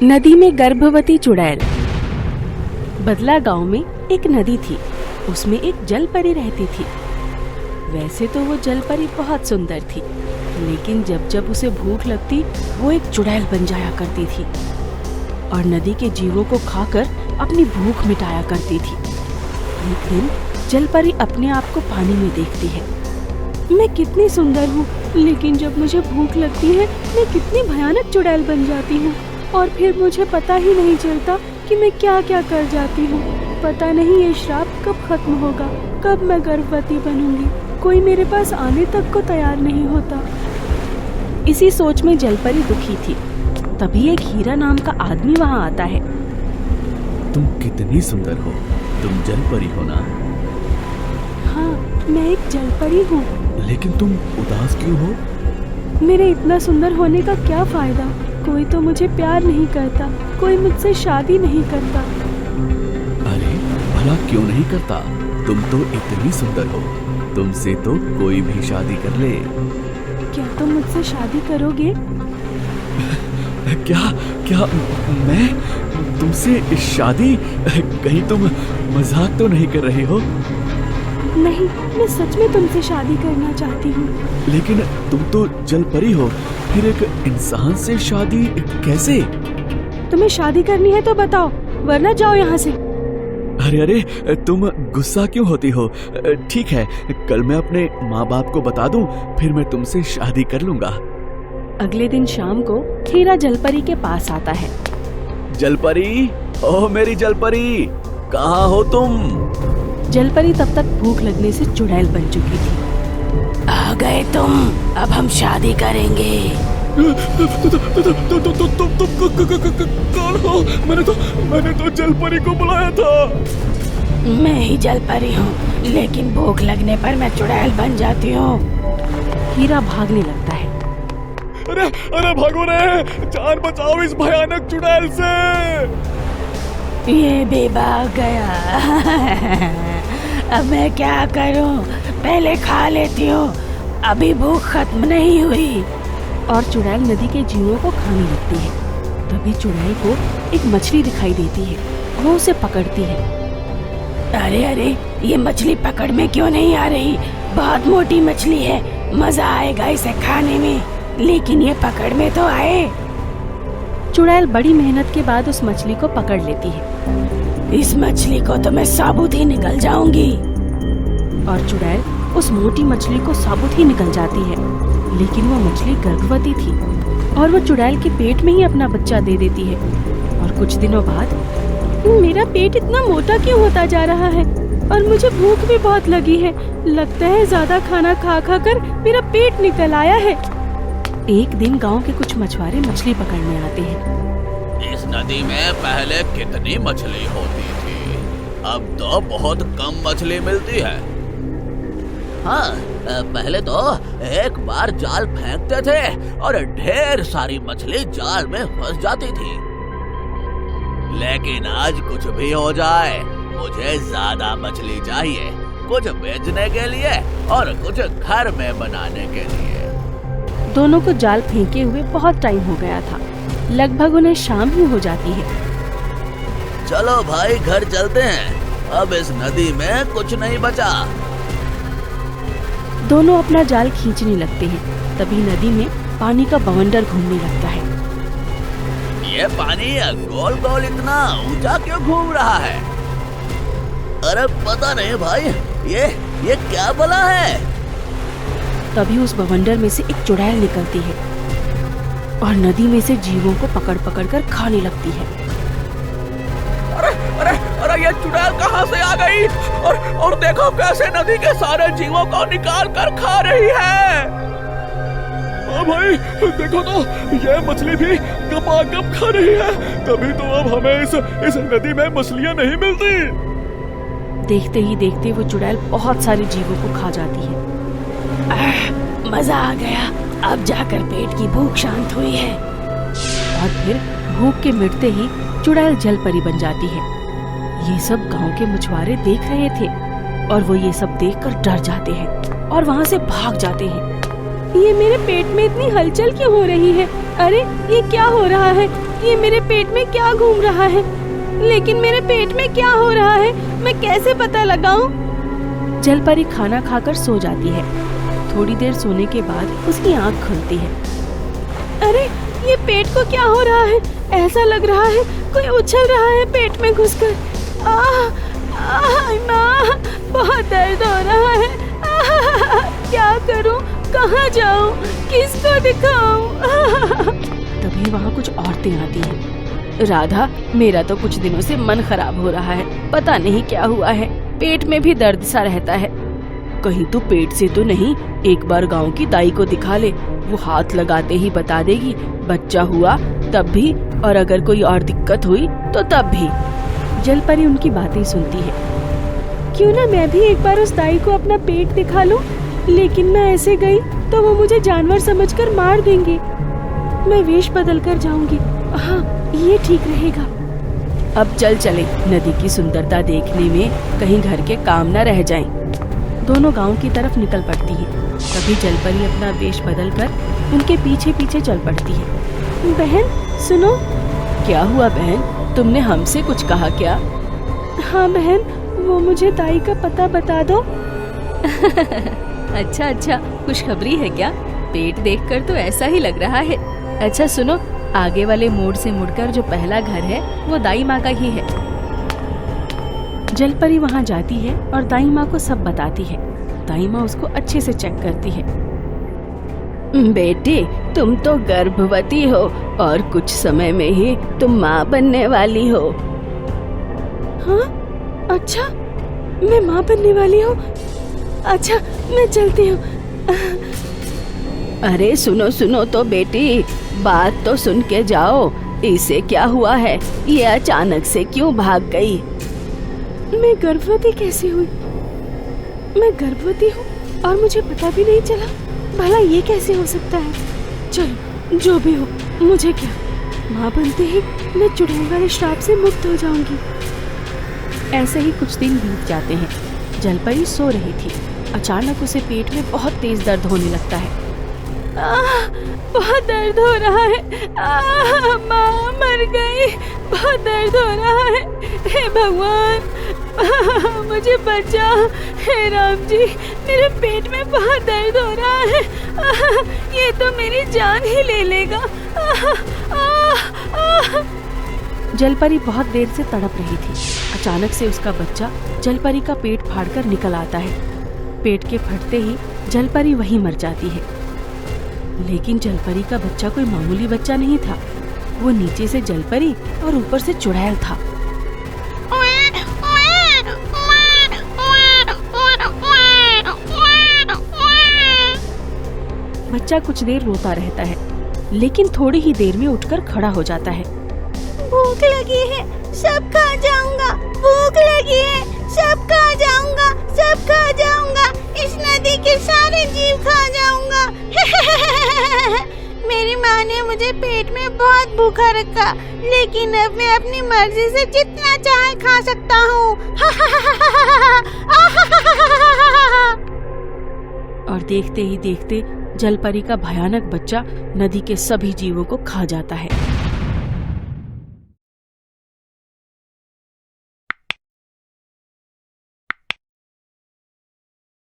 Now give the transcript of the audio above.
नदी में गर्भवती चुड़ैल। बदला गांव में एक नदी थी, उसमें एक जल परी रहती थी। वैसे तो वो जल परी बहुत सुंदर थी, लेकिन जब जब उसे भूख लगती वो एक चुड़ैल बन जाया करती थी और नदी के जीवों को खाकर अपनी भूख मिटाया करती थी। एक दिन जल परी अपने आप को पानी में देखती है। मैं कितनी सुंदर हूँ, लेकिन जब मुझे भूख लगती है मैं कितनी भयानक चुड़ैल बन जाती हूँ और फिर मुझे पता ही नहीं चलता कि मैं क्या क्या कर जाती हूँ। पता नहीं ये श्राप कब खत्म होगा, कब मैं गर्भवती बनूंगी। कोई मेरे पास आने तक को तैयार नहीं होता। इसी सोच में जलपरी दुखी थी। तभी एक हीरा नाम का आदमी वहाँ आता है। तुम कितनी सुंदर हो, तुम जलपरी हो ना? हाँ, मैं एक जलपरी हूँ। लेकिन तुम उदास क्यों हो? मेरे इतना सुंदर होने का क्या फायदा? कोई तो मुझे प्यार नहीं करता, कोई मुझसे शादी नहीं करता। अरे भला क्यों नहीं करता? तुम तो इतनी सुंदर हो, तुमसे तो कोई भी शादी कर ले। क्या तुम मुझसे शादी करोगे? क्या क्या मैं तुमसे शादी? कहीं तुम मजाक तो नहीं कर रही हो? नहीं, मैं सच में तुमसे शादी करना चाहती हूँ। लेकिन तुम तो जलपरी हो, फिर एक इंसान से शादी कैसे? तुम्हें शादी करनी है तो बताओ, वरना जाओ यहाँ से। अरे अरे, तुम गुस्सा क्यों होती हो? ठीक है, कल मैं अपने माँ बाप को बता दूं, फिर मैं तुमसे शादी कर लूंगा। अगले दिन शाम को हीरा जलपरी के पास आता है। जलपरी, ओह मेरी जलपरी, कहाँ हो तुम? जलपरी तब तक भूख लगने से चुड़ैल बन चुकी थी। आ गए तुम, अब हम शादी करेंगे। कौन हो? मैंने तो जलपरी को बुलाया था। मैं ही जलपरी हूँ, लेकिन भूख लगने पर मैं चुड़ैल बन जाती हूँ। हीरा भागने लगता है। अरे अरे भागो रे, जान बचाओ इस भयानक चुड़ैल से। ये भी भाग गया। अब मैं क्या करूं? पहले खा लेती हूँ, अभी भूख खत्म नहीं हुई। और चुड़ैल नदी के जीवों को खाने लगती है। तभी चुड़ैल को एक मछली दिखाई देती है, वो उसे पकड़ती है। अरे अरे, ये मछली पकड़ में क्यों नहीं आ रही? बहुत मोटी मछली है, मजा आएगा इसे खाने में, लेकिन ये पकड़ में तो आए। चुड़ैल बड़ी मेहनत के बाद उस मछली को पकड़ लेती है। इस मछली को तो मैं साबुत ही निगल जाऊंगी। और चुड़ैल उस मोटी मछली को साबुत ही निगल जाती है, लेकिन वो मछली गर्भवती थी और वो चुड़ैल के पेट में ही अपना बच्चा दे देती है। और कुछ दिनों बाद, मेरा पेट इतना मोटा क्यों होता जा रहा है और मुझे भूख भी बहुत लगी है। लगता है ज्यादा खाना खा खा कर मेरा पेट निकल आया है। एक दिन गांव के कुछ मछुआरे मछली पकड़ने आते हैं। इस नदी में पहले कितनी मछली होती थी, अब तो बहुत कम मछली मिलती है। हाँ, पहले तो एक बार जाल फेंकते थे और ढेर सारी मछली जाल में फंस जाती थी। लेकिन आज कुछ भी हो जाए, मुझे ज्यादा मछली चाहिए, कुछ बेचने के लिए और कुछ घर में बनाने के लिए। दोनों को जाल फेंके हुए बहुत टाइम हो गया था, लगभग उन्हें शाम ही हो जाती है। चलो भाई, घर चलते हैं, अब इस नदी में कुछ नहीं बचा। दोनों अपना जाल खींचने लगते हैं। तभी नदी में पानी का बवंडर घूमने लगता है। ये पानी गोल गोल इतना ऊंचा क्यों घूम रहा है? अरे पता नहीं भाई, ये क्या बला है? तभी उस बवंडर में से एक चुड़ैल निकलती है और नदी में से जीवों को पकड़ पकड़ कर खाने लगती है। अरे अरे अरे, ये चुड़ैल कहाँ से आ गई? और देखो कैसे नदी के सारे जीवों को निकाल कर खा रही है। हाँ भाई, देखो तो ये मछली भी गपागप खा रही है। तभी तो अब हमें इस नदी में मछलियाँ नहीं मिलती। देखते ही देखते वो चुड़ैल बहुत सारे जीवों को खा जाती है। मजा आ गया, अब जाकर पेट की भूख शांत हुई है। और फिर भूख के मिटते ही चुड़ैल जलपरी बन जाती है। ये सब गांव के मछुआरे देख रहे थे और वो ये सब देखकर डर जाते हैं और वहाँ से भाग जाते हैं। ये मेरे पेट में इतनी हलचल क्यों हो रही है? अरे ये क्या हो रहा है? ये मेरे पेट में क्या घूम रहा है? लेकिन मेरे पेट में क्या हो रहा है, मैं कैसे पता लगाऊं? जलपरी खाना खाकर सो जाती है। थोड़ी देर सोने के बाद उसकी आंख खुलती है। अरे ये पेट को क्या हो रहा है? ऐसा लग रहा है कोई उछल रहा है पेट में घुसकर। माँ, बहुत दर्द हो रहा है। क्या करूं, कहाँ जाऊं, किसको दिखाऊं? तभी वहाँ कुछ औरतें आती हैं। राधा, मेरा तो कुछ दिनों से मन खराब हो रहा है, पता नहीं क्या हुआ है, पेट में भी दर्द सा रहता है। कहीं तो पेट से तो नहीं, एक बार गांव की दाई को दिखा ले, वो हाथ लगाते ही बता देगी। बच्चा हुआ तब भी, और अगर कोई और दिक्कत हुई तो तब भी। जलपरी उनकी बातें सुनती है। क्यों ना मैं भी एक बार उस दाई को अपना पेट दिखा लूं, लेकिन मैं ऐसे गई तो वो मुझे जानवर समझकर मार देंगे। मैं वेश बदल कर जाऊंगी। हाँ, ये ठीक रहेगा। अब चले, नदी की सुंदरता देखने में कहीं घर के काम न रह जाएं। दोनों गांव की तरफ निकल पड़ती है। तभी जलपरी अपना वेश बदलकर उनके पीछे पीछे चल पड़ती है। बहन सुनो। क्या हुआ बहन, तुमने हमसे कुछ कहा क्या? हाँ बहन, वो मुझे दाई का पता बता दो। अच्छा, खुशखबरी है क्या? पेट देखकर तो ऐसा ही लग रहा है। अच्छा सुनो, आगे वाले मोड़ से मुड़कर जो पहला घर है वो दाई माँ का ही है। जलपरी वहाँ जाती है और दाई माँ को सब बताती है। दाई माँ उसको अच्छे से चेक करती है। बेटी, तुम तो गर्भवती हो और कुछ समय में ही तुम माँ बनने वाली हो। हाँ, अच्छा, मैं माँ बनने वाली हूँ। अच्छा, मैं चलती हूँ। अरे सुनो तो बेटी, बात तो सुन के जाओ। इसे क्या हुआ है, ये अचानक से क्यों भाग गई? मैं गर्भवती कैसे हुई? मैं गर्भवती हूँ और मुझे पता भी नहीं चला। भला ये कैसे हो सकता है? चलो, जो भी हो, मुझे क्या, माँ बनते ही मैं चुड़ैल वाले श्राप से मुक्त हो जाऊंगी। ऐसे ही कुछ दिन बीत जाते हैं। जलपरी सो रही थी। अचानक उसे पेट में बहुत तेज दर्द होने लगता है। बहुत दर्द हो रहा है। माँ मर गई। बहुत दर्द हो रहा है। हे भगवान, मुझे बचा। हे राम जी, मेरे पेट में बहुत दर्द हो रहा है। ये तो मेरी जान ही ले लेगा। जलपरी बहुत देर से तड़प रही थी। अचानक से उसका बच्चा जलपरी का पेट फाड़कर निकल आता है। पेट के फटते ही जलपरी वहीं मर जाती है। लेकिन जलपरी का बच्चा कोई मामूली बच्चा नहीं था। वो नीचे से जलपरी और ऊपर से चुड़ैल था। बच्चा कुछ देर रोता रहता है, लेकिन थोड़ी ही देर में उठकर खड़ा हो जाता है। भूख लगी है, सब खा जाऊंगा। भूख लगी है, सब खा जाऊंगा, सब खा जाऊंगा। इस नदी के सारे जीव खा जाऊंगा। मेरी माँ ने मुझे पेट में बहुत भूखा रखा, लेकिन अब मैं अपनी मर्जी से जितना चाहे खा सकता हूँ। और देखते ही देखते जलपरी का भयानक बच्चा नदी के सभी जीवों को खा जाता है।